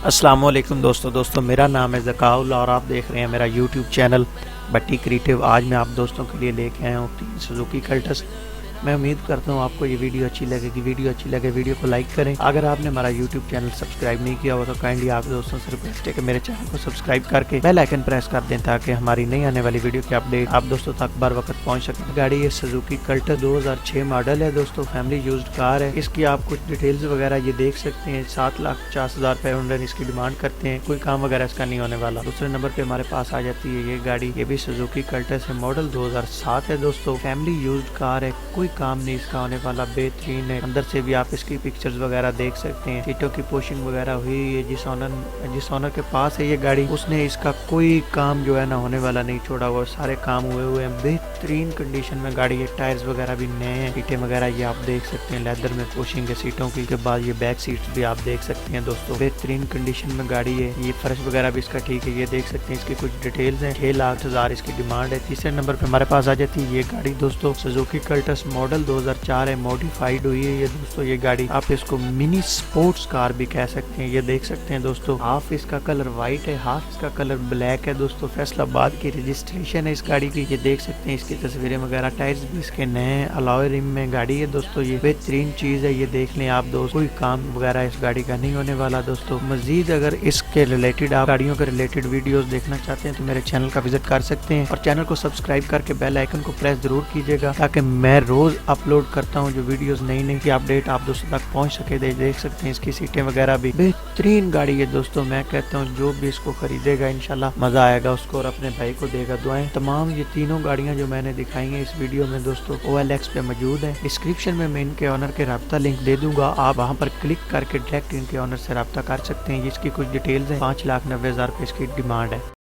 अस्सलामुअलैकुम दोस्तों मेरा नाम है ज़काउल और आप देख रहे हैं मेरा यूट्यूब चैनल बट्टी क्रिएटिव। आज मैं आप दोस्तों के लिए लेके आया हूँ 3 सुजुकी कल्टस। मैं उम्मीद करता हूँ आपको ये वीडियो अच्छी लगेगी। वीडियो को लाइक करें। अगर आपने हमारा यूट्यूब चैनल सब्सक्राइब नहीं किया हो तो काइंडली आप दोस्तों से रिक्वेस्ट है कि मेरे चैनल को सब्सक्राइब करके बेल आइकन प्रेस कर दें ताकि हमारी नई आने वाली वीडियो की अपडेट आप दोस्तों तक बर वक्त पहुँच सके। गाड़ी ये सुजुकी कल्टस 2006 मॉडल है दोस्तों, फैमिली यूज्ड कार है। इसकी आप कुछ डिटेल्स वगैरह ये देख सकते हैं। 7,50,000 रुपये ओनर इसकी डिमांड करते हैं। कोई काम वगैरह इसका नहीं होने वाला। दूसरे नंबर पे हमारे पास आ जाती है ये गाड़ी, ये भी सुजुकी कल्टस है, मॉडल 2007 है दोस्तों, फैमिली यूज्ड कार है। कोई काम नहीं इसका होने वाला, बेहतरीन है। अंदर से भी आप इसकी पिक्चर्स वगैरह देख सकते हैं। सीटों की पोशिंग वगैरह हुई है। जिस ऑनर के पास है ये गाड़ी उसने इसका कोई काम जो है ना होने वाला नहीं छोड़ा हुआ, सारे काम हुए हैं। बेहतरीन कंडीशन में गाड़ी है। टायर्स वगैरह भी नए हैं। सीटें वगैरह ये आप देख सकते हैं, लेदर में पोशिंग है सीटों की। के बाद ये बैक सीट्स भी आप देख सकते हैं दोस्तों। बेहतरीन कंडीशन में गाड़ी है। ये फर्श वगैरह भी इसका ठीक है, ये देख सकते हैं। इसकी कुछ डिटेल्स हैं। 6,00,000 इसकी डिमांड है। तीसरे नंबर पे हमारे पास आ जाती है ये गाड़ी दोस्तों, सुजुकी कल्टस मॉडल 2004 है, मॉडिफाइड हुई है ये दोस्तों। ये गाड़ी आप इसको मिनी स्पोर्ट्स कार भी कह सकते हैं। ये देख सकते हैं दोस्तों, हाफ इसका कलर व्हाइट है, हाफ इसका कलर ब्लैक है दोस्तों। फैसलाबाद की रजिस्ट्रेशन है इस गाड़ी की। ये देख सकते हैं इसकी तस्वीरें वगैरह। टायर्स भी इसके नए हैं, अलॉय रिम में गाड़ी है दोस्तों। ये बेहतरीन चीज है, ये देख लें आप दोस्त। कोई काम वगैरह इस गाड़ी का नहीं होने वाला दोस्तों। मजीद अगर इसके रिलेटेड आप गाड़ियों के रिलेटेड वीडियोस देखना चाहते हैं तो मेरे चैनल का विजिट कर सकते हैं और चैनल को सब्सक्राइब करके बेल आइकन को प्रेस जरूर कीजिएगा ताकि मैं रोज अपलोड करता हूँ जो वीडियोस नई की अपडेट आप दोस्तों तक पहुंच सके। देख सकते हैं इसकी सीटें वगैरह भी बेहतरीन गाड़ी है दोस्तों। मैं कहता हूँ जो भी इसको खरीदेगा इंशाल्लाह मजा आएगा उसको और अपने भाई को देगा दुआएं। तमाम ये तीनों गाड़ियां जो मैंने दिखाई हैं इस वीडियो में दोस्तों OLX पे मौजूद है। डिस्क्रिप्शन में मैं इनके ऑनर के राब्ता लिंक दे दूंगा, आप वहां पर क्लिक करके डायरेक्ट इनके ऑनर से राब्ता कर सकते हैं। इसकी कुछ डिटेल्स है। 5,90,000 रुपए इसकी डिमांड है।